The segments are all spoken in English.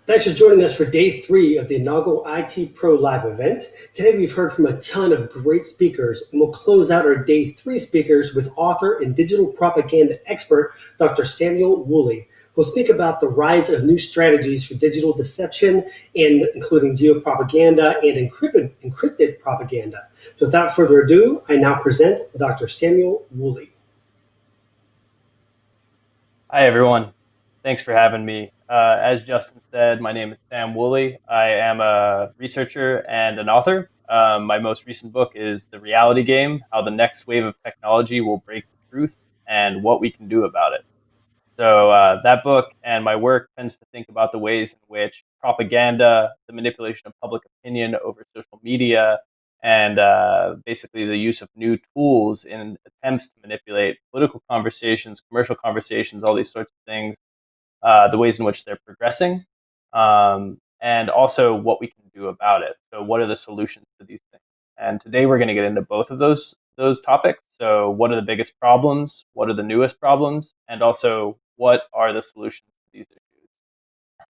Thanks for joining us for day 3 of the inaugural ITPro live event. Today we've heard from a ton of great speakers, and we'll close out our day 3 speakers with author and digital propaganda expert, Dr. Samuel Woolley. We'll speak about the rise of new strategies for digital deception, and including geopropaganda and encrypted propaganda. So without further ado, I now present Dr. Samuel Woolley. Hi, everyone. Thanks for having me. As Justin said, my name is Sam Woolley. I am a researcher and an author. My most recent book is The Reality Game: How the Next Wave of Technology Will Break the Truth and What We Can Do About It. So that book and my work tends to think about the ways in which propaganda, the manipulation of public opinion over social media, and basically the use of new tools in attempts to manipulate political conversations, commercial conversations, all these sorts of things, the ways in which they're progressing, and also what we can do about it. So what are the solutions to these things? And today we're going to get into both of those topics. So what are the biggest problems? What are the newest problems? And also what are the solutions to these issues?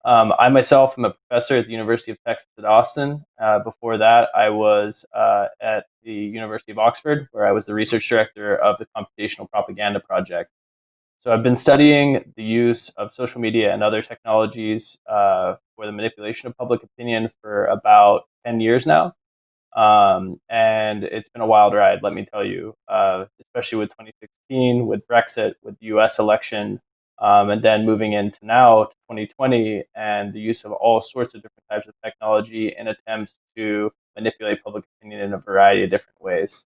I myself am a professor at the University of Texas at Austin. Before that, I was at the University of Oxford, where I was the research director of the Computational Propaganda project. So I've been studying the use of social media and other technologies for the manipulation of public opinion for about 10 years now. And it's been a wild ride, let me tell you, especially with 2016, with Brexit, with the US election, and then moving into now to 2020 and the use of all sorts of different types of technology in attempts to manipulate public opinion in a variety of different ways.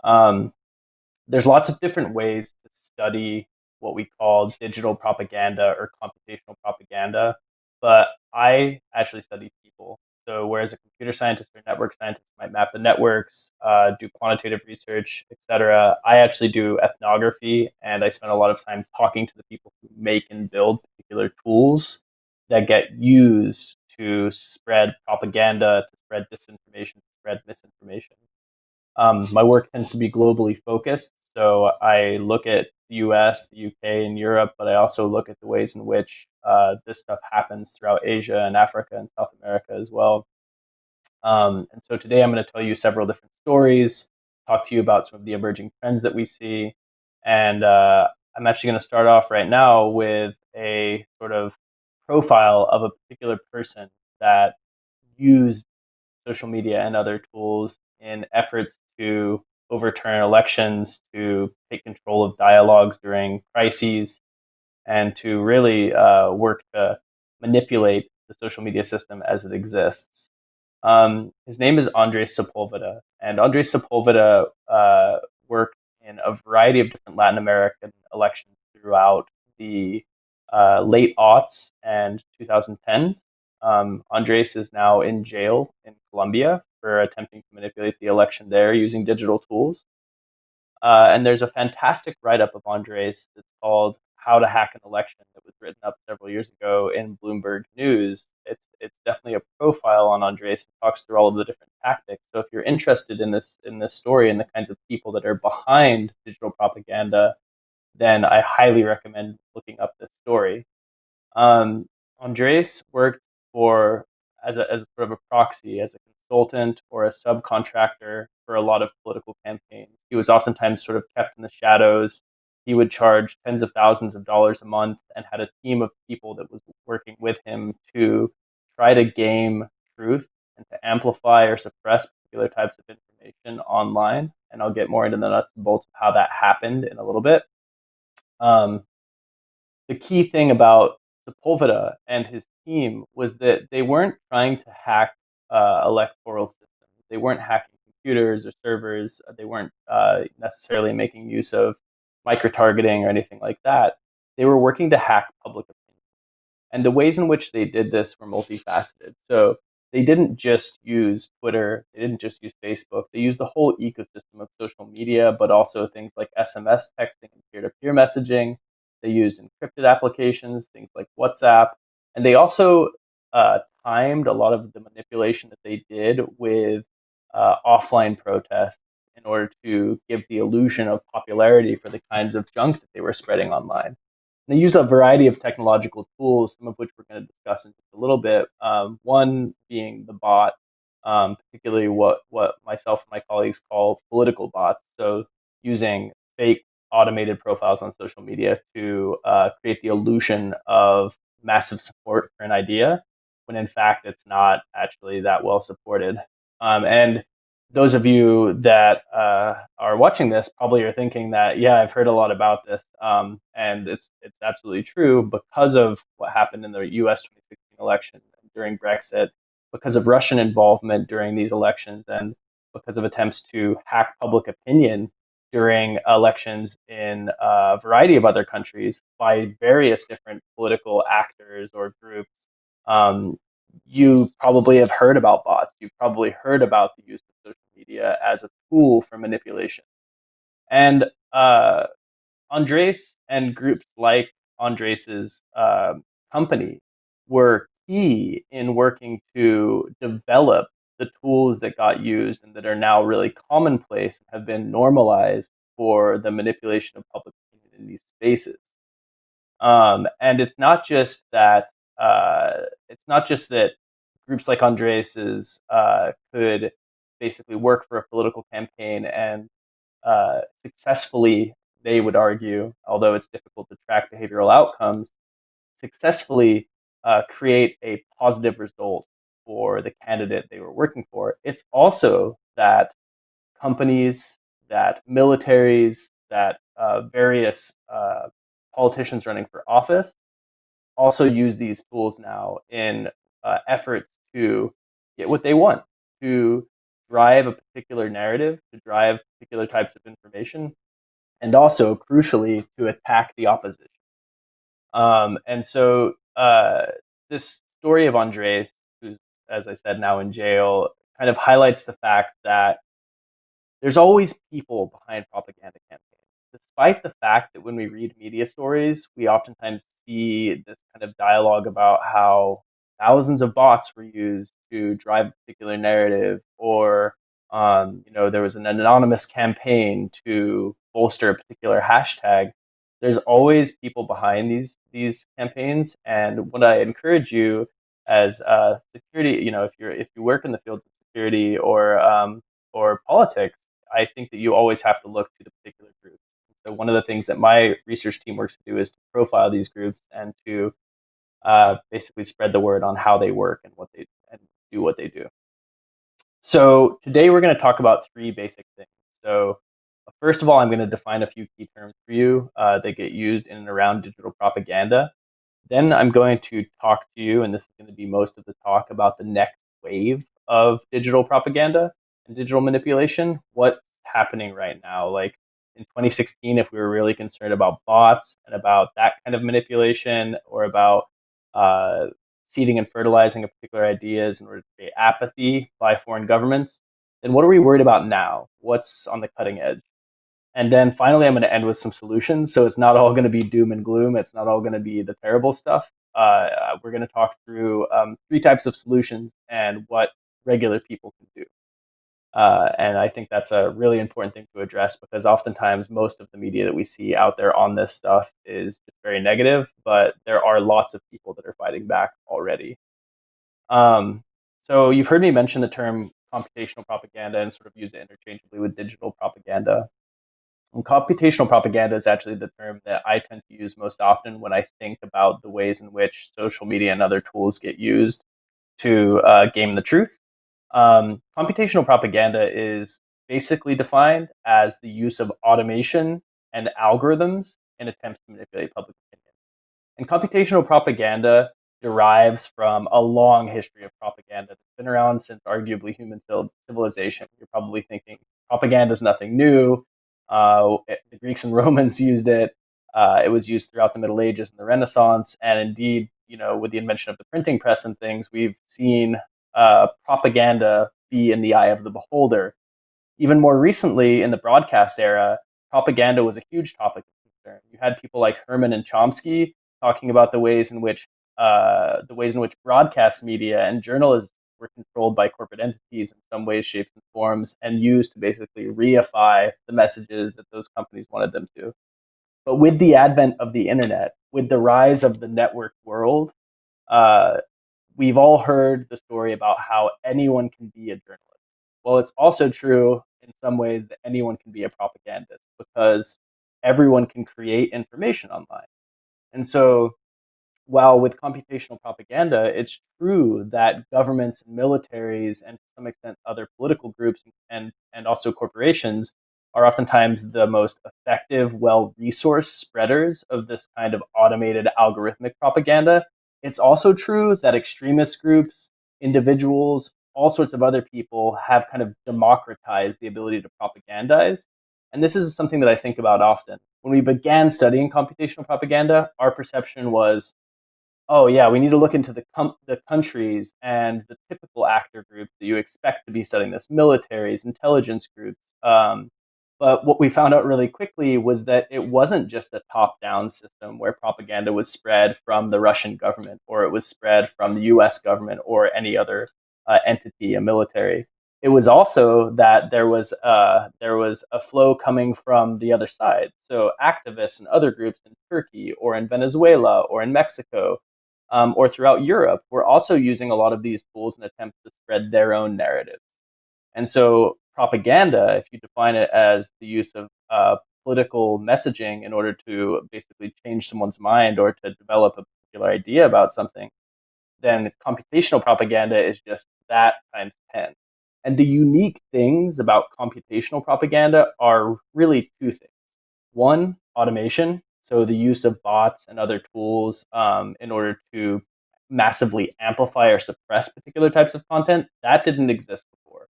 There's lots of different ways to study what we call digital propaganda or computational propaganda, but I actually study people. So whereas a computer scientist or network scientist might map the networks, do quantitative research, etc., I actually do ethnography, and I spend a lot of time talking to the people who make and build particular tools that get used to spread propaganda, to spread disinformation, to spread misinformation. My work tends to be globally focused, so I look at the US, the UK, and Europe, but I also look at the ways in which this stuff happens throughout Asia and Africa and South America as well. And so today I'm going to tell you several different stories, talk to you about some of the emerging trends that we see, and I'm actually going to start off right now with a sort of profile of a particular person that used social media and other tools in efforts to overturn elections, to take control of dialogues during crises, and to really work to manipulate the social media system as it exists. His name is Andres Sepulveda, and Andres Sepulveda worked in a variety of different Latin American elections throughout the late aughts and 2010s. Andres is now in jail in Colombia for attempting to manipulate the election there using digital tools. And there's a fantastic write-up of Andres that's called "How to Hack an Election" that was written up several years ago in Bloomberg News. It's definitely a profile on Andres and talks through all of the different tactics. So if you're interested in this story and the kinds of people that are behind digital propaganda, then I highly recommend looking up this story. Andres worked for as a sort of a proxy, as a consultant or a subcontractor for a lot of political campaigns. He was oftentimes sort of kept in the shadows. He would charge tens of thousands of dollars a month and had a team of people that was working with him to try to game truth and to amplify or suppress particular types of information online. And I'll get more into the nuts and bolts of how that happened in a little bit. The key thing about Sepulveda and his team was that they weren't trying to hack electoral systems. They weren't hacking computers or servers. They weren't necessarily making use of micro-targeting or anything like that. They were working to hack public opinion. And the ways in which they did this were multifaceted. So they didn't just use Twitter. They didn't just use Facebook. They used the whole ecosystem of social media, but also things like SMS texting and peer-to-peer messaging. They used encrypted applications, things like WhatsApp. And they also timed a lot of the manipulation that they did with offline protests in order to give the illusion of popularity for the kinds of junk that they were spreading online. And they use a variety of technological tools, some of which we're going to discuss in just a little bit. One being the bot, particularly what myself and my colleagues call political bots. So using fake automated profiles on social media to create the illusion of massive support for an idea, when in fact it's not actually that well supported. And those of you that are watching this probably are thinking that, yeah, I've heard a lot about this, and it's absolutely true because of what happened in the U.S. 2016 election during Brexit, because of Russian involvement during these elections, and because of attempts to hack public opinion during elections in a variety of other countries by various different political actors or groups. You probably have heard about bots. You've probably heard about the use of social media as a tool for manipulation. And Andres and groups like Andres's company were key in working to develop the tools that got used and that are now really commonplace and have been normalized for the manipulation of public opinion in these spaces. And it's not just that groups like Andres's could basically work for a political campaign and successfully, they would argue, although it's difficult to track behavioral outcomes, successfully create a positive result for the candidate they were working for. It's also that companies, that militaries, that various politicians running for office also use these tools now in efforts to get what they want, to drive a particular narrative, to drive particular types of information, and also, crucially, to attack the opposition. And so this story of Andres, who's, as I said, now in jail, kind of highlights the fact that there's always people behind propaganda campaigns. Despite the fact that when we read media stories, we oftentimes see this kind of dialogue about how thousands of bots were used to drive a particular narrative, or there was an anonymous campaign to bolster a particular hashtag. There's always people behind these campaigns, and what I encourage you as security, if you work in the fields of security or politics, I think that you always have to look to the particular group. So one of the things that my research team works to do is to profile these groups and to basically spread the word on how they work and do what they do. So today we're going to talk about three basic things. So first of all, I'm going to define a few key terms for you that get used in and around digital propaganda. Then I'm going to talk to you, and this is going to be most of the talk, about the next wave of digital propaganda and digital manipulation. What's happening right now? Like in 2016, if we were really concerned about bots and about that kind of manipulation, or about seeding and fertilizing of particular ideas in order to create apathy by foreign governments, then what are we worried about now? What's on the cutting edge? And then finally, I'm going to end with some solutions. So it's not all going to be doom and gloom. It's not all going to be the terrible stuff. We're going to talk through three types of solutions and what regular people can do. And I think that's a really important thing to address, because oftentimes most of the media that we see out there on this stuff is just very negative, but there are lots of people that are fighting back already. So you've heard me mention the term computational propaganda and sort of use it interchangeably with digital propaganda. And computational propaganda is actually the term that I tend to use most often when I think about the ways in which social media and other tools get used to game the truth. Computational propaganda is basically defined as the use of automation and algorithms in attempts to manipulate public opinion. And computational propaganda derives from a long history of propaganda that's been around since arguably human civilization. You're probably thinking propaganda is nothing new. The Greeks and Romans used it. It was used throughout the Middle Ages and the Renaissance. And indeed, with the invention of the printing press and things, we've seen propaganda be in the eye of the beholder. Even more recently, in the broadcast era, propaganda was a huge topic of concern. You had people like Herman and Chomsky talking about the ways in which broadcast media and journalism were controlled by corporate entities in some ways, shapes, and forms, and used to basically reify the messages that those companies wanted them to. But with the advent of the internet, with the rise of the network world, uh, we've all heard the story about how anyone can be a journalist. Well, it's also true in some ways that anyone can be a propagandist because everyone can create information online. And so, while with computational propaganda, it's true that governments and militaries and to some extent other political groups and also corporations are oftentimes the most effective, well-resourced spreaders of this kind of automated algorithmic propaganda. It's also true that extremist groups, individuals, all sorts of other people have kind of democratized the ability to propagandize. And this is something that I think about often. When we began studying computational propaganda, our perception was, oh yeah, we need to look into the countries and the typical actor groups that you expect to be studying this: militaries, intelligence groups. But what we found out really quickly was that it wasn't just a top-down system where propaganda was spread from the Russian government, or it was spread from the U.S. government, or any other entity, a military. It was also that there was a flow coming from the other side. So activists and other groups in Turkey, or in Venezuela, or in Mexico, or throughout Europe, were also using a lot of these tools in attempts to spread their own narrative. And so propaganda, if you define it as the use of political messaging in order to basically change someone's mind or to develop a particular idea about something, then computational propaganda is just that times 10. And the unique things about computational propaganda are really two things. One, automation. So the use of bots and other tools in order to massively amplify or suppress particular types of content, that didn't exist before.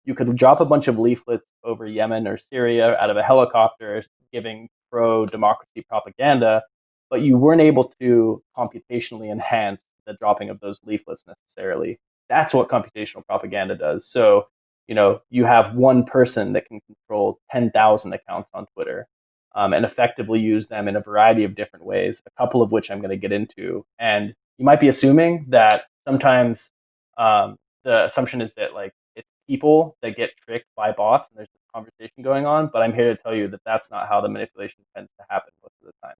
You could drop a bunch of leaflets over Yemen or Syria out of a helicopter giving pro-democracy propaganda, but you weren't able to computationally enhance the dropping of those leaflets necessarily. That's what computational propaganda does. So, you have one person that can control 10,000 accounts on Twitter, and effectively use them in a variety of different ways, a couple of which I'm going to get into. And you might be assuming that sometimes the assumption is that like it's people that get tricked by bots and there's this conversation going on, but I'm here to tell you that that's not how the manipulation tends to happen most of the time.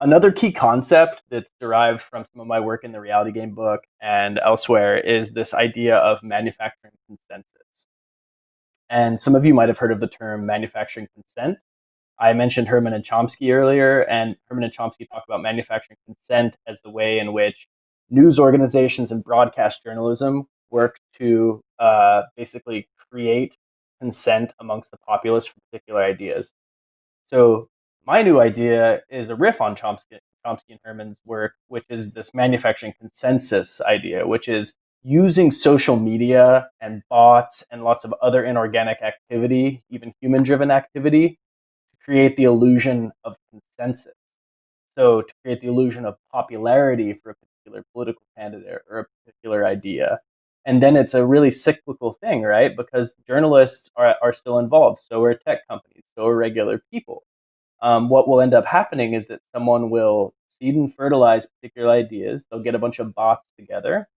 Another key concept that's derived from some of my work in the Reality Game book and elsewhere is this idea of manufacturing consensus. And some of you might have heard of the term manufacturing consent. I mentioned Herman and Chomsky earlier, and Herman and Chomsky talk about manufacturing consent as the way in which news organizations and broadcast journalism work to basically create consent amongst the populace for particular ideas. So my new idea is a riff on Chomsky and Herman's work, which is this manufacturing consensus idea, which is using social media and bots and lots of other inorganic activity, even human-driven activity, to create the illusion of consensus. So to create the illusion of popularity for a particular political candidate or a particular idea. And then it's a really cyclical thing, right? Because journalists are still involved. So are tech companies. So are regular people. What will end up happening is that someone will seed and fertilize particular ideas. They'll get a bunch of bots together.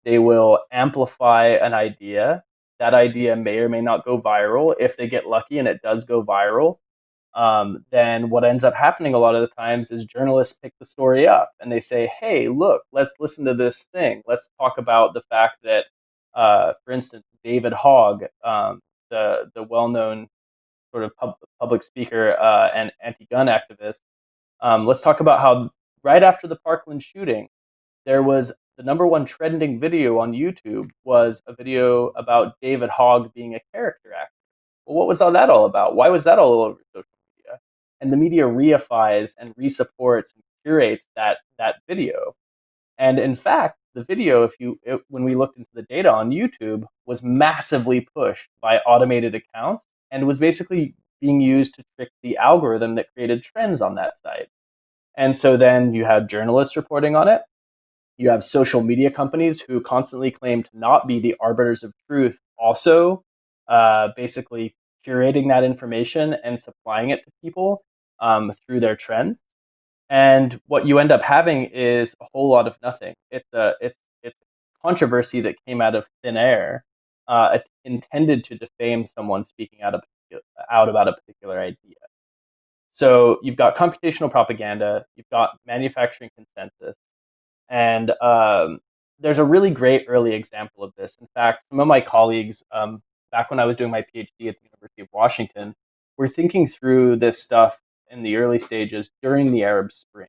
They will amplify an idea. That idea may or may not go viral. If they get lucky and it does go viral, then what ends up happening a lot of the times is journalists pick the story up and they say, hey, look, let's listen to this thing. Let's talk about the fact that, for instance, David Hogg, the well-known sort of public speaker and anti-gun activist, let's talk about how right after the Parkland shooting, there was the number one trending video on YouTube was a video about David Hogg being a character actor. Well, what was all that all about? Why was that all over social media? And the media reifies and resupports and curates that video. And in fact, the video, when we looked into the data on YouTube, was massively pushed by automated accounts and was basically being used to trick the algorithm that created trends on that site. And so then you have journalists reporting on it. You have social media companies who constantly claim to not be the arbiters of truth, also basically curating that information and supplying it to people through their trends. And what you end up having is a whole lot of nothing. It's a controversy that came out of thin air, intended to defame someone speaking out about a particular idea. So you've got computational propaganda, you've got manufacturing consensus, and there's a really great early example of this. In fact, some of my colleagues, back when I was doing my PhD at the University of Washington, were thinking through this stuff in the early stages during the Arab Spring.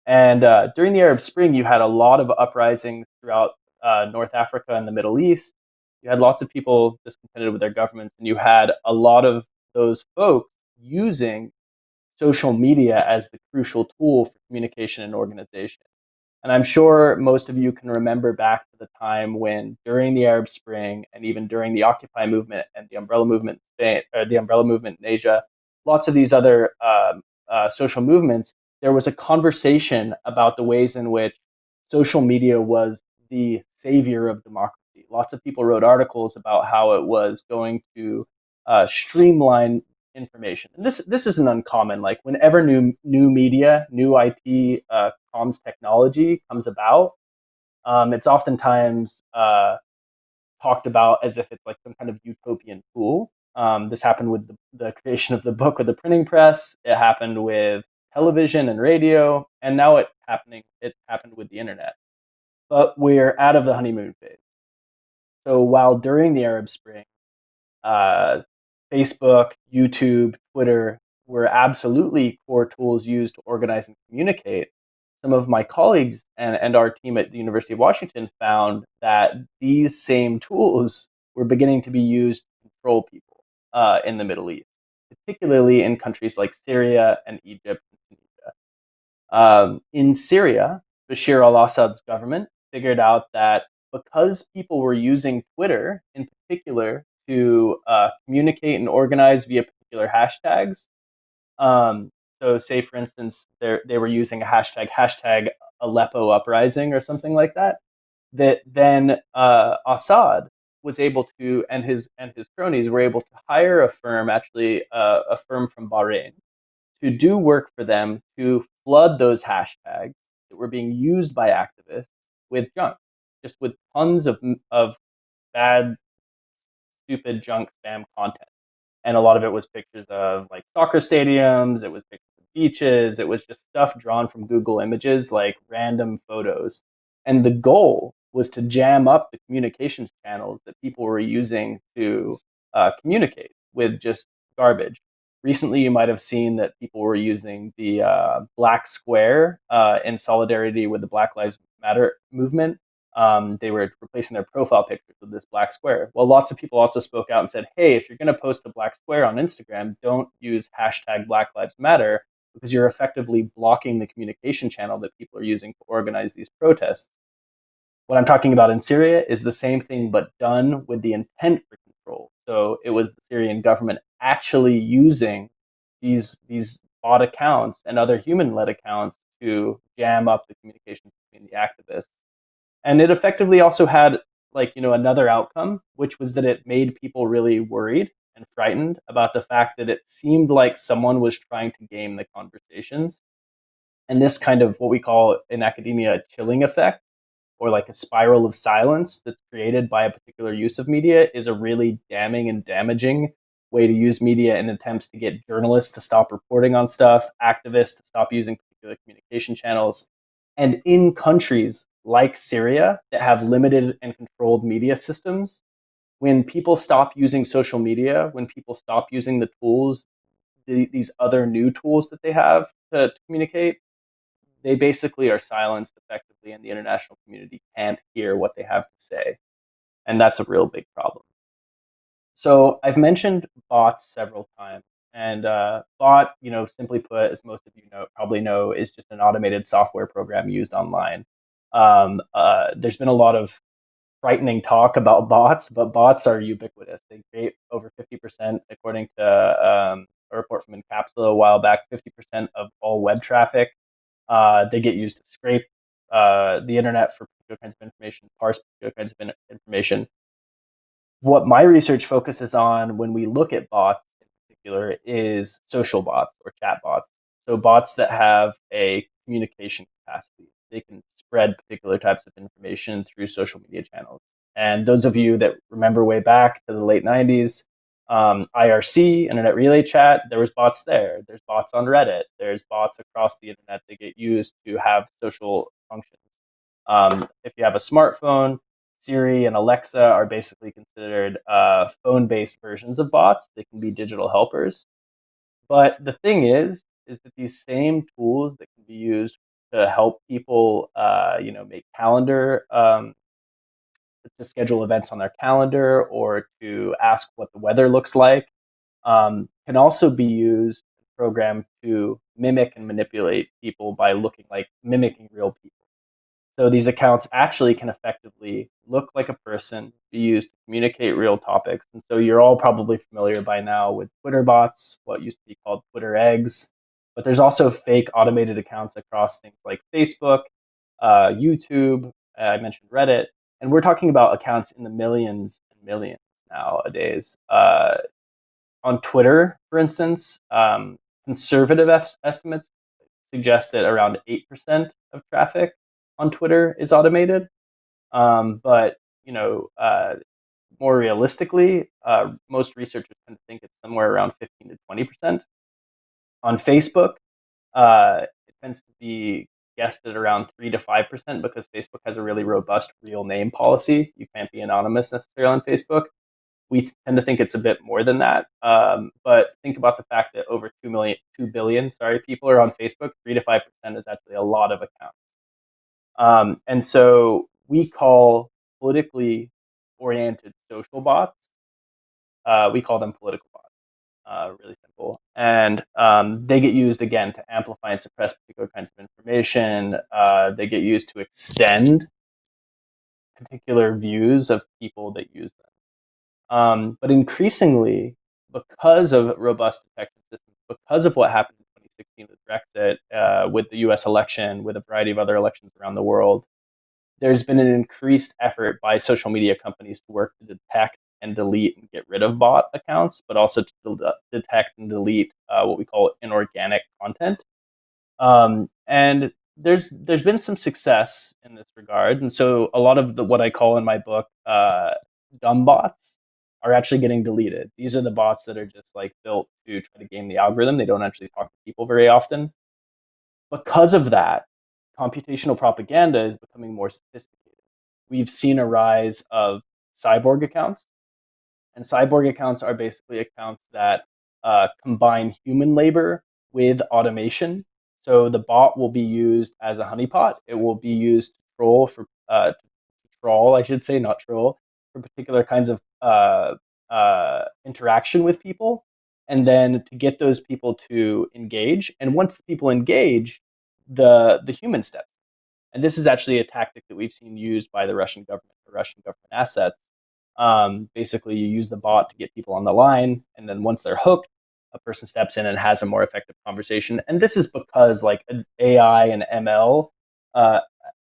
And during the Arab Spring, you had a lot of uprisings throughout North Africa and the Middle East. You had lots of people discontented with their governments, and you had a lot of those folks using social media as the crucial tool for communication and organization. And I'm sure most of you can remember back to the time when, during the Arab Spring and even during the Occupy movement and the Umbrella movement, the Umbrella movement in Asia, lots of these other social movements, there was a conversation about the ways in which social media was the savior of democracy. Lots of people wrote articles about how it was going to streamline information. And this isn't uncommon. Like whenever new media, new IT comms technology comes about, it's oftentimes talked about as if it's like some kind of utopian tool. This happened with the creation of the book with the printing press. It happened with television and radio, and now it's happened with the internet. But we're out of the honeymoon phase. So while during the Arab Spring, uh, Facebook, YouTube, Twitter were absolutely core tools used to organize and communicate, some of my colleagues and our team at the University of Washington found that these same tools were beginning to be used to control people in the Middle East, particularly in countries like Syria and Egypt and Tunisia. In Syria, Bashar al-Assad's government figured out that because people were using Twitter in particular to communicate and organize via particular hashtags. So, say for instance, they were using a hashtag Aleppo uprising or something like that. That then Assad was able to, and his cronies were able to hire a firm, actually a firm from Bahrain, to do work for them to flood those hashtags that were being used by activists with junk, just with tons of bad, stupid junk spam content. And a lot of it was pictures of like soccer stadiums, it was pictures of beaches, it was just stuff drawn from Google Images, like random photos. And the goal was to jam up the communications channels that people were using to communicate with just garbage. Recently, you might have seen that people were using the black square in solidarity with the Black Lives Matter movement. They were replacing their profile pictures with this black square. Well, lots of people also spoke out and said, hey, if you're going to post a black square on Instagram, don't use hashtag Black Lives Matter, because you're effectively blocking the communication channel that people are using to organize these protests. What I'm talking about in Syria is the same thing, but done with the intent for control. So it was the Syrian government actually using these bot accounts and other human-led accounts to jam up the communications between the activists. And it effectively also had, like, another outcome, which was that it made people really worried and frightened about the fact that it seemed like someone was trying to game the conversations. And this kind of, what we call in academia, a chilling effect, or like a spiral of silence that's created by a particular use of media, is a really damning and damaging way to use media in attempts to get journalists to stop reporting on stuff, activists to stop using particular communication channels. And in countries like Syria that have limited and controlled media systems, when people stop using social media, when people stop using the tools, these other new tools that they have to communicate, they basically are silenced effectively, and the international community can't hear what they have to say. And that's a real big problem. So I've mentioned bots several times. And bot, simply put, as most of you probably know, is just an automated software program used online. There's been a lot of frightening talk about bots, but bots are ubiquitous. They create over 50%, according to a report from Encapsula a while back, 50% of all web traffic. They get used to scrape the internet for particular kinds of information, parse particular kinds of information. What my research focuses on when we look at bots in particular is social bots or chat bots. So bots that have a communication capacity. They can spread particular types of information through social media channels. And those of you that remember way back to the late 90s, IRC, Internet Relay Chat, there was bots there. There's bots on Reddit. There's bots across the internet that get used to have social functions. If you have a smartphone, Siri and Alexa are basically considered phone-based versions of bots. They can be digital helpers. But the thing is that these same tools that can be used to help people, make calendar, to schedule events on their calendar or to ask what the weather looks like, can also be used and programmed to mimic and manipulate people by mimicking real people. So these accounts actually can effectively look like a person, be used to communicate real topics. And so you're all probably familiar by now with Twitter bots, what used to be called Twitter eggs. But there's also fake automated accounts across things like Facebook, YouTube, I mentioned Reddit. And we're talking about accounts in the millions and millions nowadays. On Twitter, for instance, conservative estimates suggest that around 8% of traffic on Twitter is automated. But more realistically, most researchers tend to think it's somewhere around 15 to 20%. On Facebook, it tends to be guessed at around 3 to 5% because Facebook has a really robust real name policy. You can't be anonymous necessarily on Facebook. We tend to think it's a bit more than that. But think about the fact that over 2 billion people are on Facebook. 3 to 5% is actually a lot of accounts. And so we call politically oriented social bots, we call them political bots. Really simple. And they get used, again, to amplify and suppress particular kinds of information. They get used to extend particular views of people that use them. But increasingly, because of robust detection systems, because of what happened in 2016 with Brexit, with the US election, with a variety of other elections around the world, there's been an increased effort by social media companies to work to detect and delete and get rid of bot accounts, but also to detect and delete what we call inorganic content. And there's been some success in this regard, and so a lot of what I call in my book dumb bots are actually getting deleted. These are the bots that are just like built to try to game the algorithm. They don't actually talk to people very often. Because of that, computational propaganda is becoming more sophisticated. We've seen a rise of cyborg accounts, and cyborg accounts are basically accounts that combine human labor with automation. So the bot will be used as a honeypot. It will be used to troll, I should say, not troll, for particular kinds of interaction with people, and then to get those people to engage. And once the people engage, the human steps. And this is actually a tactic that we've seen used by the Russian government for Russian government assets. Basically, you use the bot to get people on the line, and then once they're hooked, a person steps in and has a more effective conversation. And this is because like AI and ML,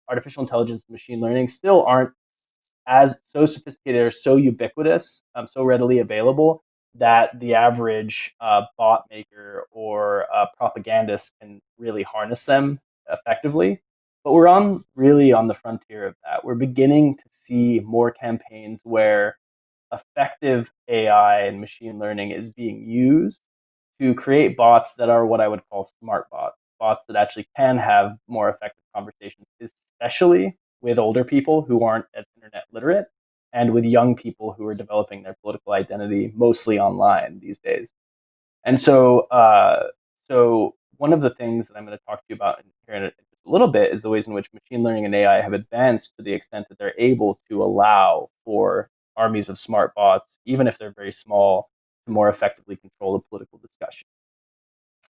artificial intelligence and machine learning, still aren't as so sophisticated or so ubiquitous, so readily available that the average bot maker or propagandist can really harness them effectively. But we're really on the frontier of that. We're beginning to see more campaigns where effective AI and machine learning is being used to create bots that are what I would call smart bots, bots that actually can have more effective conversations, especially with older people who aren't as internet literate and with young people who are developing their political identity mostly online these days. And so, so one of the things that I'm going to talk to you about here in a little bit is the ways in which machine learning and AI have advanced to the extent that they're able to allow for armies of smart bots, even if they're very small, to more effectively control the political discussion.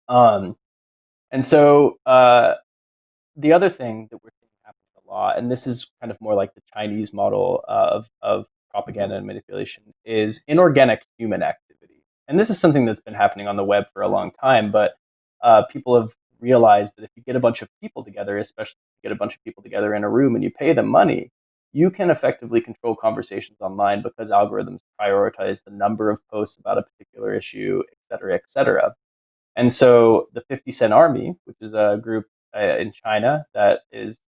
And so the other thing that we're seeing happening a lot, and this is kind of more like the Chinese model of propaganda and manipulation, is inorganic human activity. And this is something that's been happening on the web for a long time, but people have realized that if you get a bunch of people together, especially if you get a bunch of people together in a room and you pay them money, you can effectively control conversations online because algorithms prioritize the number of posts about a particular issue, et cetera, et cetera. And so the 50 Cent Army, which is a group in China that is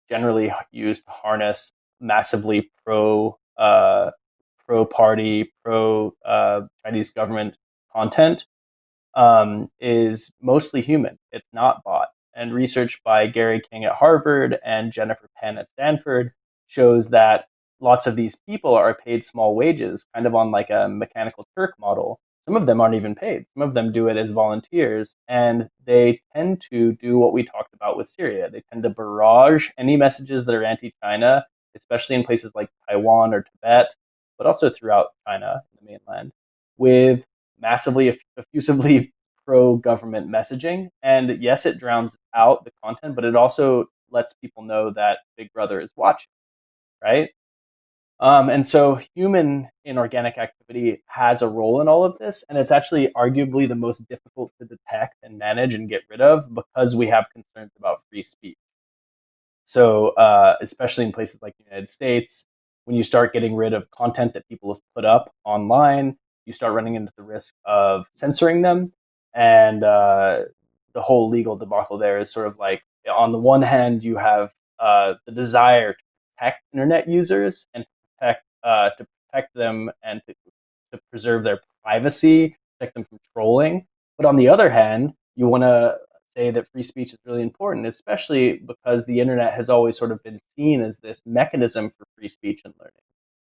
generally used to harness massively pro pro-party, pro-Chinese government content is mostly human. It's not bot. And research by Gary King at Harvard and Jennifer Penn at Stanford shows that lots of these people are paid small wages, kind of on like a Mechanical Turk model. Some of them aren't even paid. Some of them do it as volunteers, and they tend to do what we talked about with Syria. They tend to barrage any messages that are anti-China, especially in places like Taiwan or Tibet, but also throughout China, the mainland, with massively effusively pro-government messaging. And yes, it drowns out the content, but it also lets people know that Big Brother is watching, right? And so human inorganic activity has a role in all of this, and it's actually arguably the most difficult to detect and manage and get rid of because we have concerns about free speech. So especially in places like the United States, when you start getting rid of content that people have put up online, you start running into the risk of censoring them. And the whole legal debacle there is sort of like, on the one hand, you have the desire to protect internet users and to protect them and to preserve their privacy, protect them from trolling. But on the other hand, you want to say that free speech is really important, especially because the internet has always sort of been seen as this mechanism for free speech and learning.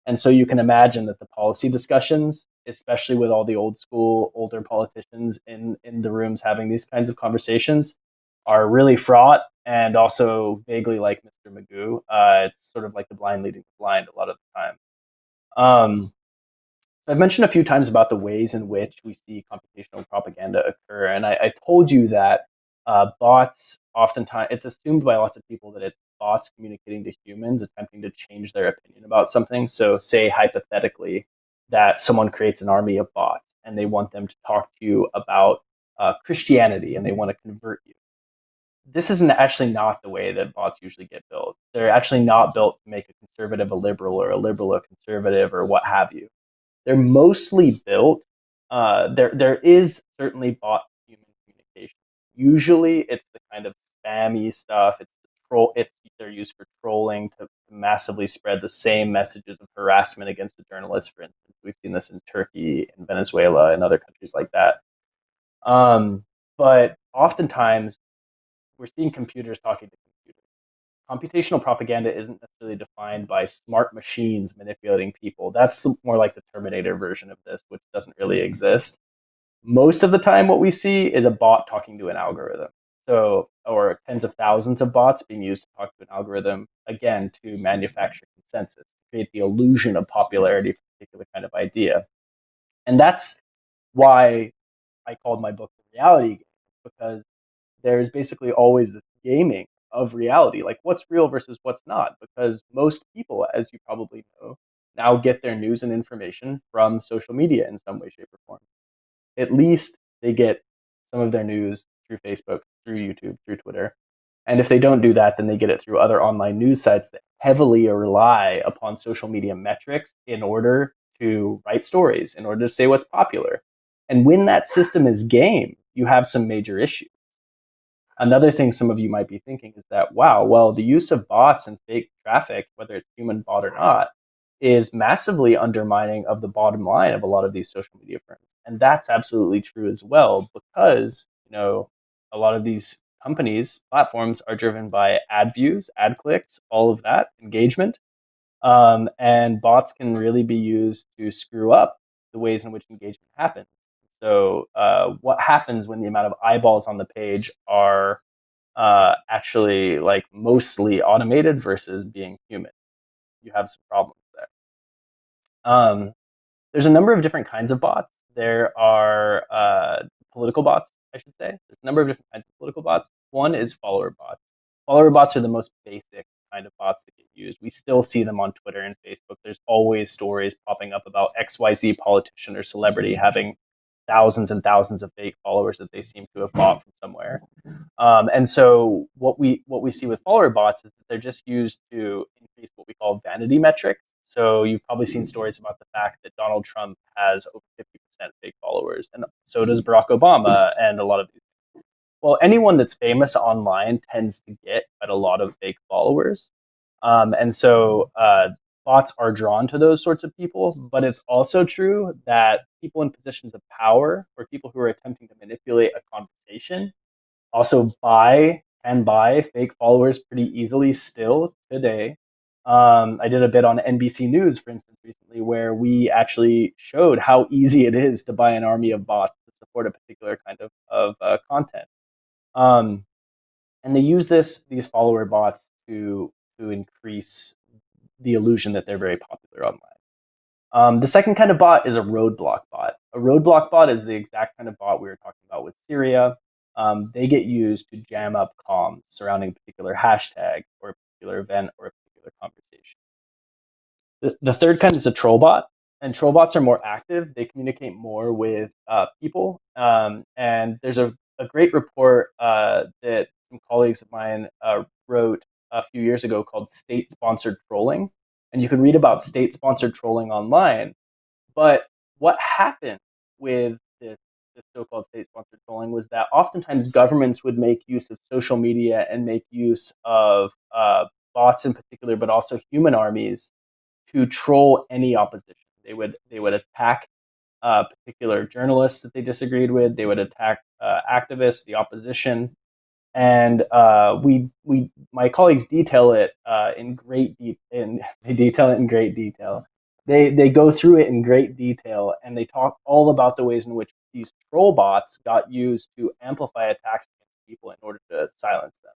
And so you can imagine that the policy discussions, especially with all the old school, older politicians in the rooms having these kinds of conversations, are really fraught and also vaguely like Mr. Magoo. It's sort of like the blind leading the blind a lot of the time. I've mentioned a few times about the ways in which we see computational propaganda occur, and I told you that bots oftentimes, it's assumed by lots of people that it's bots communicating to humans, attempting to change their opinion about something. So say hypothetically that someone creates an army of bots and they want them to talk to you about Christianity and they want to convert you. This isn't actually not the way that bots usually get built. They're actually not built to make a conservative a liberal or a liberal a conservative or what have you. They're mostly built. There is certainly bot human communication. Usually, it's the kind of spammy stuff. It's the troll. They're used for trolling to massively spread the same messages of harassment against a journalist. For instance, we've seen this in Turkey and Venezuela and other countries like that. But oftentimes, we're seeing computers talking to computers. Computational propaganda isn't necessarily defined by smart machines manipulating people. That's more like the Terminator version of this, which doesn't really exist. Most of the time, what we see is a bot talking to an algorithm. So, or tens of thousands of bots being used to talk to an algorithm, again, to manufacture consensus, create the illusion of popularity for a particular kind of idea. And that's why I called my book The Reality Game, because there's basically always this gaming of reality, like what's real versus what's not, because most people, as you probably know, now get their news and information from social media in some way, shape, or form. At least they get some of their news through Facebook, through YouTube, through Twitter. And if they don't do that, then they get it through other online news sites that heavily rely upon social media metrics in order to write stories, in order to say what's popular. And when that system is gamed, you have some major issues. Another thing some of you might be thinking is that, wow, well, the use of bots and fake traffic, whether it's human bot or not, is massively undermining of the bottom line of a lot of these social media firms. And that's absolutely true as well, because, a lot of these companies, platforms are driven by ad views, ad clicks, all of that engagement. And bots can really be used to screw up the ways in which engagement happens. So what happens when the amount of eyeballs on the page are actually like mostly automated versus being human? You have some problems there. There's a number of different kinds of bots. There are political bots, I should say. There's a number of different kinds of political bots. One is follower bots. Follower bots are the most basic kind of bots that get used. We still see them on Twitter and Facebook. There's always stories popping up about XYZ politician or celebrity having thousands and thousands of fake followers that they seem to have bought from somewhere. And so what we see with follower bots is that they're just used to increase what we call vanity metrics. So you've probably seen stories about the fact that Donald Trump has over 50% fake followers, and so does Barack Obama and a lot of these. Well, anyone that's famous online tends to get quite a lot of fake followers. And so bots are drawn to those sorts of people, but it's also true that people in positions of power or people who are attempting to manipulate a conversation also can buy fake followers pretty easily still today. I did a bit on NBC News, for instance, recently, where we actually showed how easy it is to buy an army of bots to support a particular kind of content. And they use these follower bots to increase the illusion that they're very popular online. The second kind of bot is a roadblock bot. A roadblock bot is the exact kind of bot we were talking about with Syria. They get used to jam up comms surrounding a particular hashtag or a particular event or a particular conversation. The third kind is a trollbot, and trollbots are more active. They communicate more with people. And there's a great report that some colleagues of mine wrote a few years ago called State-Sponsored Trolling. And you can read about state-sponsored trolling online. But what happened with this so-called state-sponsored trolling was that oftentimes governments would make use of social media and make use of bots in particular, but also human armies to troll any opposition. They would attack particular journalists that they disagreed with. They would attack activists, the opposition, and my colleagues detail it in great they detail it in great detail. They go through it in great detail, and they talk all about the ways in which these troll bots got used to amplify attacks against people in order to silence them,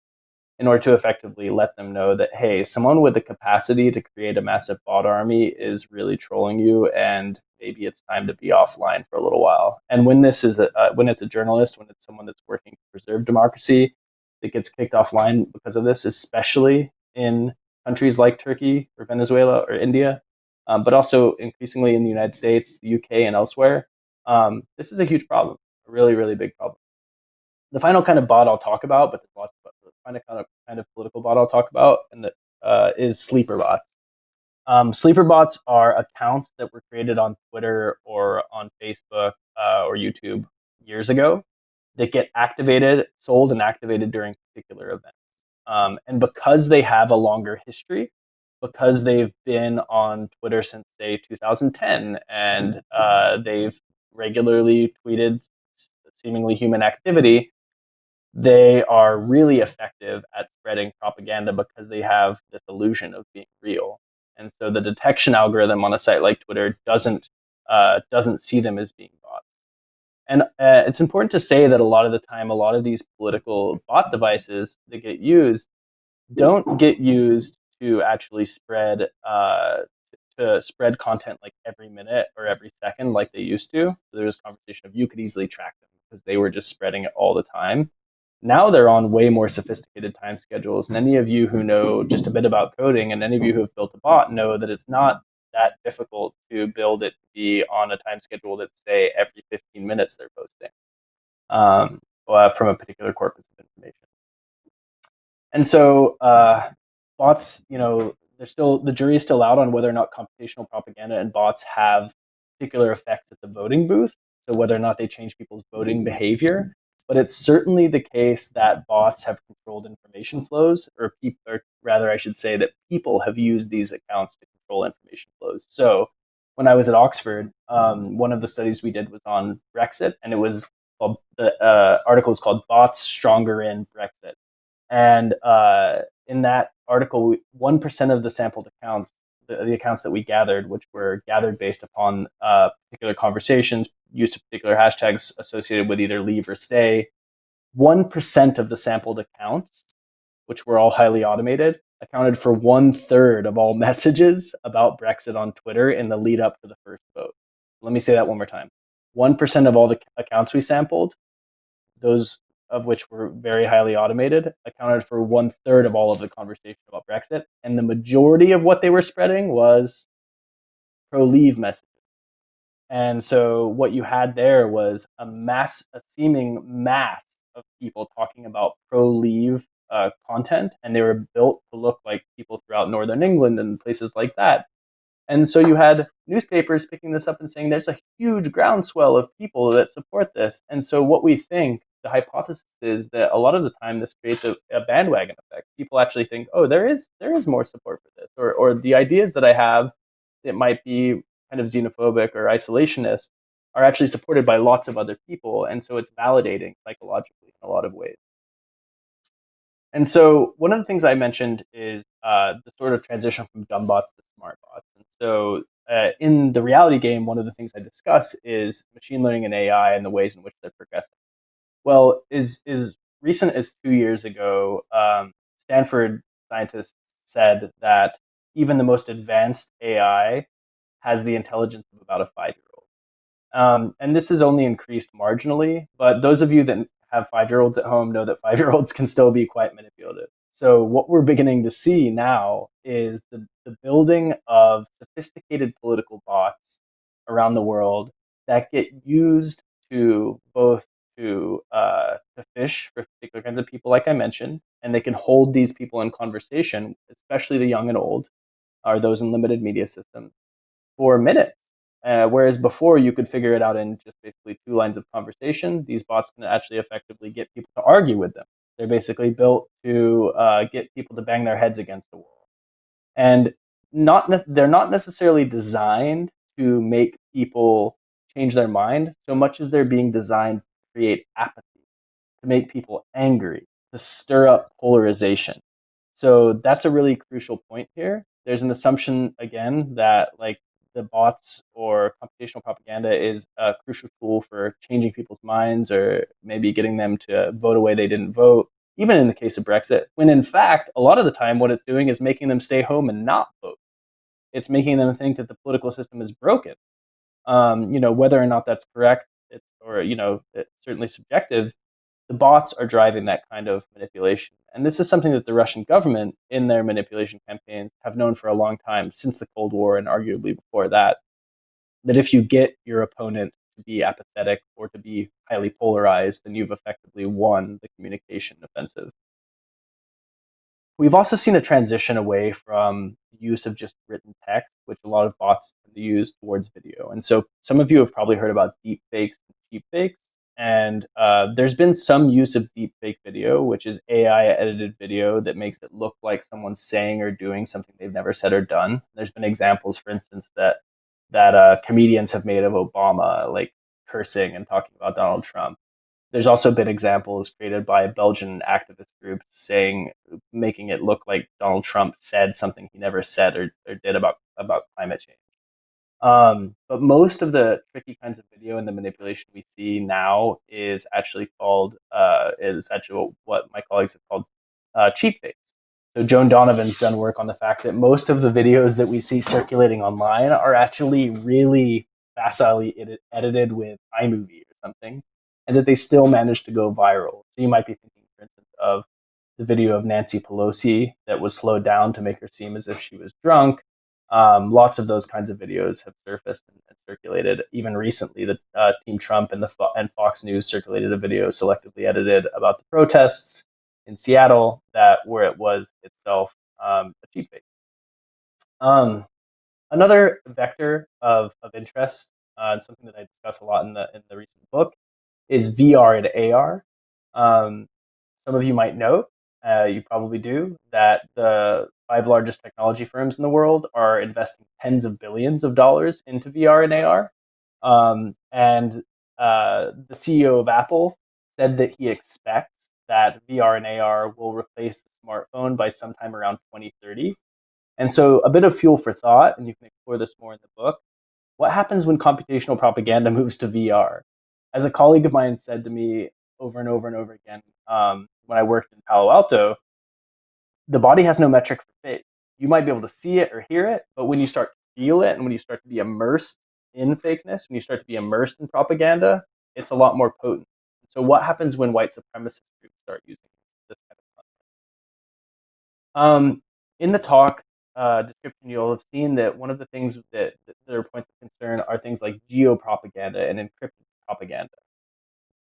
in order to effectively let them know that, hey, someone with the capacity to create a massive bot army is really trolling you, and maybe it's time to be offline for a little while. And when this is when it's a journalist, when it's someone that's working to preserve democracy, that gets kicked offline because of this, especially in countries like Turkey or Venezuela or India, but also increasingly in the United States, the UK, and elsewhere. This is a huge problem, a really, really big problem. The final kind of bot I'll talk about, but there's lots of kind of political bot I'll talk about, and that is sleeper bots. Sleeper bots are accounts that were created on Twitter or on Facebook or YouTube years ago that get sold and activated during particular events. And because they have a longer history, because they've been on Twitter since, say, 2010, and they've regularly tweeted seemingly human activity, they are really effective at spreading propaganda because they have this illusion of being real. And so the detection algorithm on a site like Twitter doesn't see them as being bots. And it's important to say that a lot of the time, a lot of these political bot devices that get used don't get used to actually spread content like every minute or every second like they used to. So there was conversation of you could easily track them because they were just spreading it all the time. Now they're on way more sophisticated time schedules. And any of you who know just a bit about coding and any of you who have built a bot know that it's not that difficult to build it to be on a time schedule that's, say, every 15 minutes they're posting from a particular corpus of information. And so bots, the jury is still out on whether or not computational propaganda and bots have particular effects at the voting booth, so whether or not they change people's voting behavior. But it's certainly the case that bots have controlled information flows, or rather, I should say that people have used these accounts to control information flows. So when I was at Oxford, one of the studies we did was on Brexit, and it was called, the article is called "Bots Stronger in Brexit." And in that article, 1% of the sampled accounts, the accounts that we gathered, which were gathered based upon particular conversations, use of particular hashtags associated with either leave or stay, 1% of the sampled accounts, which were all highly automated, accounted for 1/3 of all messages about Brexit on Twitter in the lead up to the first vote. Let me say that one more time. 1% of all the accounts we sampled, those of which were very highly automated, accounted for 1/3 of all of the conversation about Brexit. And the majority of what they were spreading was pro-leave messages. And so what you had there was a seeming mass of people talking about pro-leave content, and they were built to look like people throughout Northern England and places like that. And so you had newspapers picking this up and saying there's a huge groundswell of people that support this. And so what we think, the hypothesis is that a lot of the time this creates a bandwagon effect. People actually think, oh, there is more support for this, or the ideas that I have that might be kind of xenophobic or isolationist are actually supported by lots of other people. And so it's validating psychologically in a lot of ways. And so one of the things I mentioned is the sort of transition from dumb bots to smart bots. And so in the reality game, one of the things I discuss is machine learning and AI and the ways in which they're progressing. Well, as recent as 2 years ago, Stanford scientists said that even the most advanced AI has the intelligence of about a 5-year-old. And this has only increased marginally, but those of you that have 5-year-olds at home know that 5-year-olds can still be quite manipulative. So what we're beginning to see now is the building of sophisticated political bots around the world that get used to both to fish for particular kinds of people, like I mentioned, and they can hold these people in conversation, especially the young and old, or those in limited media systems, for minutes. Whereas before you could figure it out in just basically 2 lines of conversation, these bots can actually effectively get people to argue with them. They're basically built to get people to bang their heads against the wall. And they're not necessarily designed to make people change their mind so much as they're being designed to create apathy, to make people angry, to stir up polarization. So that's a really crucial point here. There's an assumption, again, that like the bots or computational propaganda is a crucial tool for changing people's minds or maybe getting them to vote a way they didn't vote, even in the case of Brexit, when in fact, a lot of the time what it's doing is making them stay home and not vote. It's making them think that the political system is broken. Whether or not that's correct, it's certainly subjective. The bots are driving that kind of manipulation. And this is something that the Russian government in their manipulation campaigns have known for a long time, since the Cold War and arguably before that, that if you get your opponent to be apathetic or to be highly polarized, then you've effectively won the communication offensive. We've also seen a transition away from the use of just written text, which a lot of bots tend to use, towards video. And so some of you have probably heard about deep fakes and cheap fakes. And there's been some use of deep fake video, which is AI edited video that makes it look like someone's saying or doing something they've never said or done. There's been examples, for instance, that comedians have made of Obama, like cursing and talking about Donald Trump. There's also been examples created by Belgian activist groups making it look like Donald Trump said something he never said or did about climate change. But most of the tricky kinds of video and the manipulation we see now is actually what my colleagues have called cheap fakes. So Joan Donovan's done work on the fact that most of the videos that we see circulating online are actually really facilely edited with iMovie or something, and that they still manage to go viral. So you might be thinking, for instance, of the video of Nancy Pelosi that was slowed down to make her seem as if she was drunk. Lots of those kinds of videos have surfaced and circulated. Even recently, the Team Trump and Fox News circulated a video selectively edited about the protests in Seattle where it was itself a cheap fake. Another vector of interest, and something that I discuss a lot in the recent book, is VR and AR. Some of you might know, you probably do, that the 5 largest technology firms in the world are investing tens of billions of dollars into VR and AR. And the CEO of Apple said that he expects that VR and AR will replace the smartphone by sometime around 2030. And so a bit of fuel for thought, and you can explore this more in the book. What happens when computational propaganda moves to VR? As a colleague of mine said to me over and over and over again, when I worked in Palo Alto, the body has no metric for fake. You might be able to see it or hear it, but when you start to feel it and when you start to be immersed in fakeness, when you start to be immersed in propaganda, it's a lot more potent. So what happens when white supremacist groups start using this kind of content? In the talk description, you'll have seen that one of the things that are points of concern are things like geopropaganda and encrypted propaganda.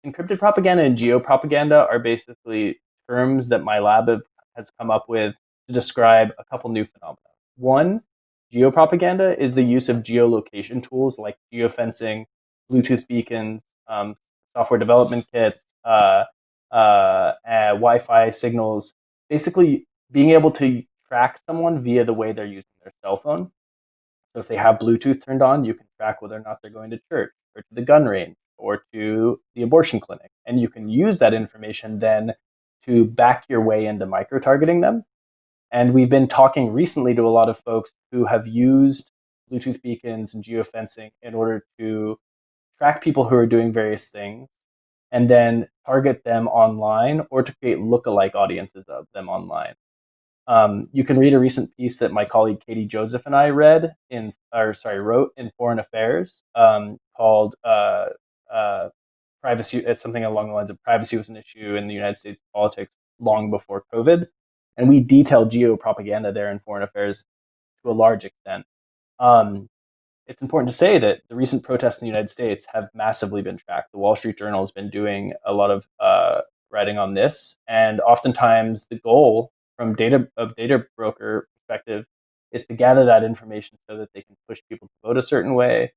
Encrypted propaganda and geopropaganda are basically terms that my lab has come up with to describe a couple new phenomena. One, geopropaganda is the use of geolocation tools like geofencing, Bluetooth beacons, software development kits, Wi-Fi signals, basically being able to track someone via the way they're using their cell phone. So if they have Bluetooth turned on, you can track whether or not they're going to church or to the gun range or to the abortion clinic. And you can use that information then to back your way into micro-targeting them. And we've been talking recently to a lot of folks who have used Bluetooth beacons and geofencing in order to track people who are doing various things and then target them online or to create lookalike audiences of them online. You can read a recent piece that my colleague Katie Joseph and I wrote in Foreign Affairs called "Privacy." Something along the lines of "Privacy was an issue in the United States politics long before COVID," and we detail geo-propaganda there in Foreign Affairs to a large extent. It's important to say that the recent protests in the United States have massively been tracked. The Wall Street Journal has been doing a lot of writing on this, and oftentimes the goal from data broker perspective is to gather that information so that they can push people to vote a certain way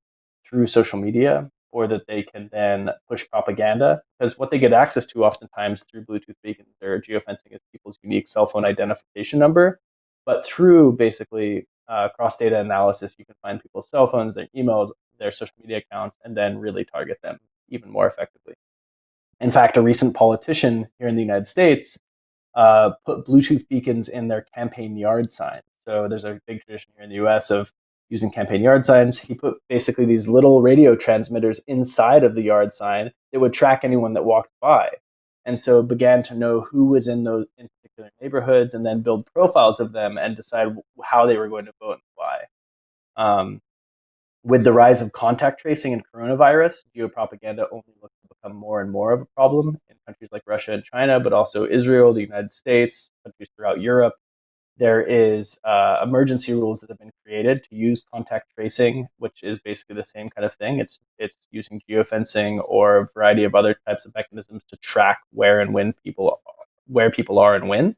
through social media, or that they can then push propaganda. Because what they get access to oftentimes through Bluetooth beacons or geofencing is people's unique cell phone identification number. But through basically cross-data analysis, you can find people's cell phones, their emails, their social media accounts, and then really target them even more effectively. In fact, a recent politician here in the United States put Bluetooth beacons in their campaign yard signs. So there's a big tradition here in the US of using campaign yard signs. He put basically these little radio transmitters inside of the yard sign that would track anyone that walked by. And so began to know who was in those in particular neighborhoods and then build profiles of them and decide how they were going to vote and why. With the rise of contact tracing and coronavirus, geopropaganda only looks to become more and more of a problem in countries like Russia and China, but also Israel, the United States, countries throughout Europe. There is emergency rules that have been created to use contact tracing, which is basically the same kind of thing. It's using geofencing or a variety of other types of mechanisms to track where people are and when.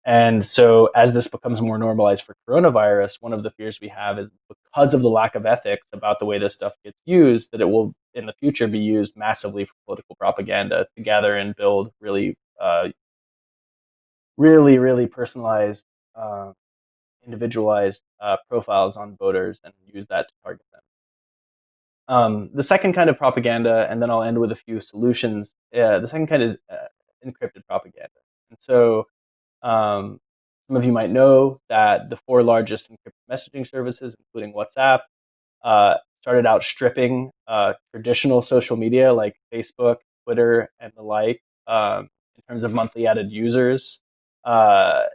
And so as this becomes more normalized for coronavirus, one of the fears we have is because of the lack of ethics about the way this stuff gets used, that it will in the future be used massively for political propaganda to gather and build really personalized, individualized profiles on voters and use that to target them. The second kind of propaganda, and then I'll end with a few solutions. The second kind is encrypted propaganda. And so some of you might know that the 4 largest encrypted messaging services, including WhatsApp, started out stripping traditional social media like Facebook, Twitter, and the like in terms of monthly added users. A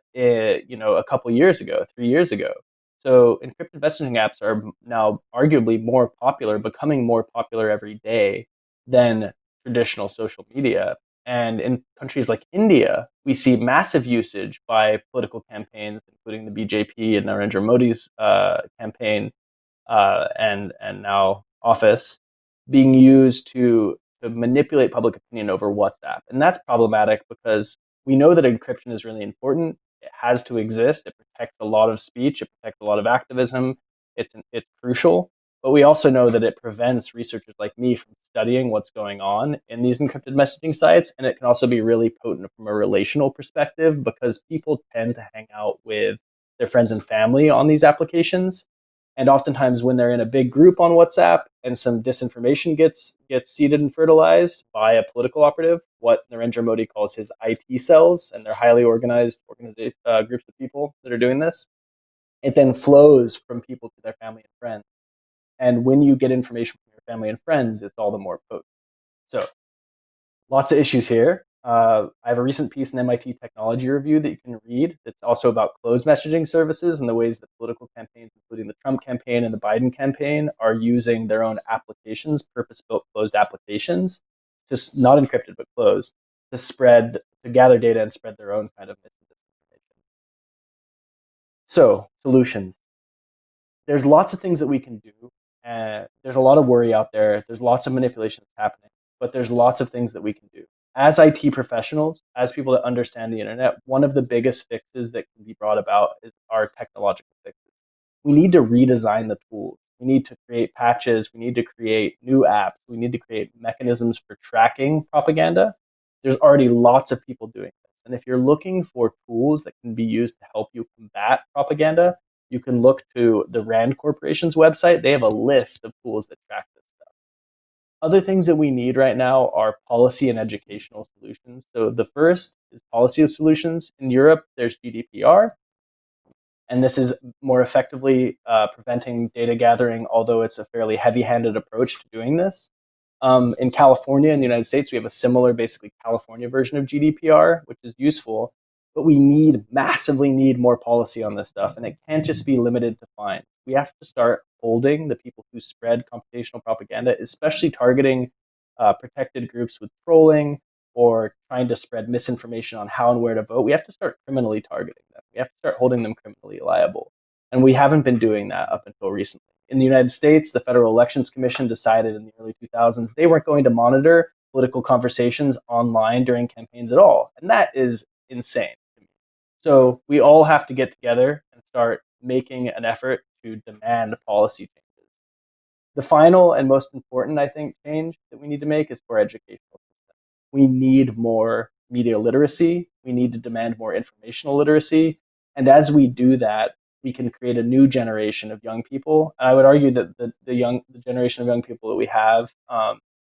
couple years ago, 3 years ago. So encrypted messaging apps are now arguably more popular, becoming more popular every day than traditional social media. And in countries like India, we see massive usage by political campaigns, including the BJP and Narendra Modi's campaign and now office, being used to manipulate public opinion over WhatsApp. And that's problematic because we know that encryption is really important. It has to exist. It protects a lot of speech. It protects a lot of activism. It's crucial. But we also know that it prevents researchers like me from studying what's going on in these encrypted messaging sites. And it can also be really potent from a relational perspective because people tend to hang out with their friends and family on these applications. And oftentimes when they're in a big group on WhatsApp and some disinformation gets seeded and fertilized by a political operative, what Narendra Modi calls his IT cells, and they're highly organized groups of people that are doing this, it then flows from people to their family and friends. And when you get information from your family and friends, it's all the more potent. So lots of issues here. I have a recent piece in MIT Technology Review that you can read that's also about closed messaging services and the ways that political campaigns, including the Trump campaign and the Biden campaign, are using their own applications, purpose-built closed applications, just not encrypted but closed, to gather data and spread their own kind of misinformation. So, solutions. There's lots of things that we can do. There's a lot of worry out there. There's lots of manipulation that's happening, but there's lots of things that we can do. As IT professionals, as people that understand the internet, one of the biggest fixes that can be brought about are technological fixes. We need to redesign the tools. We need to create patches. We need to create new apps. We need to create mechanisms for tracking propaganda. There's already lots of people doing this. And if you're looking for tools that can be used to help you combat propaganda, you can look to the RAND Corporation's website. They have a list of tools that track this stuff. Other things that we need right now are policy and educational solutions. So the first is policy solutions. In Europe, there's GDPR, and this is more effectively preventing data gathering, although it's a fairly heavy-handed approach to doing this. In California, in the United States, we have a similar, basically California version of GDPR, which is useful, but we massively need more policy on this stuff, and it can't just be limited to fines. We have to start holding the people who spread computational propaganda, especially targeting protected groups with trolling or trying to spread misinformation on how and where to vote. We have to start criminally targeting them. We have to start holding them criminally liable. And we haven't been doing that up until recently. In the United States, the Federal Elections Commission decided in the early 2000s they weren't going to monitor political conversations online during campaigns at all. And that is insane to me. So we all have to get together and start making an effort to demand policy changes. The final and most important, I think, change that we need to make is for educational system. We need more media literacy. We need to demand more informational literacy. And as we do that, we can create a new generation of young people. And I would argue that the generation of young people that we have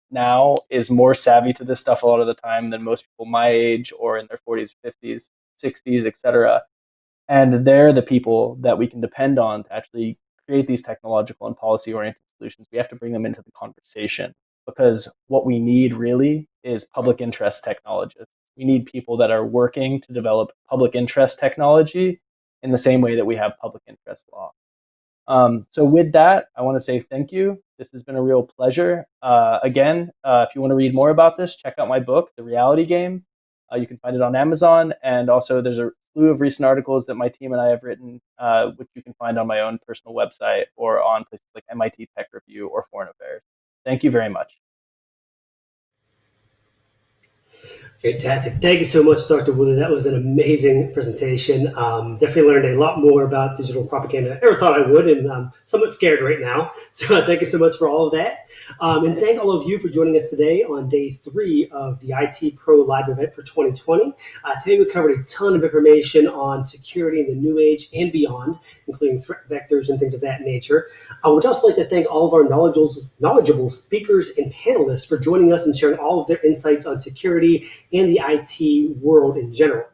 now is more savvy to this stuff a lot of the time than most people my age or in their 40s, 50s, 60s, etc. And they're the people that we can depend on to actually create these technological and policy-oriented solutions. We have to bring them into the conversation, because what we need really is public interest technologists. We need people that are working to develop public interest technology in the same way that we have public interest law. So with that, I want to say thank you. This has been a real pleasure. Again, if you want to read more about this, check out my book, The Reality Game. You can find it on Amazon. And also there's a slew of recent articles that my team and I have written, which you can find on my own personal website or on places like MIT Tech Review or Foreign Affairs. Thank you very much. Fantastic. Thank you so much, Dr. Woolley. That was an amazing presentation. Definitely learned a lot more about digital propaganda than I ever thought I would, and I'm somewhat scared right now. So thank you so much for all of that. And thank all of you for joining us today on day 3 of the ITPro live event for 2020. Today we covered a ton of information on security in the new age and beyond, including threat vectors and things of that nature. I would also like to thank all of our knowledgeable speakers and panelists for joining us and sharing all of their insights on security and the IT world in general.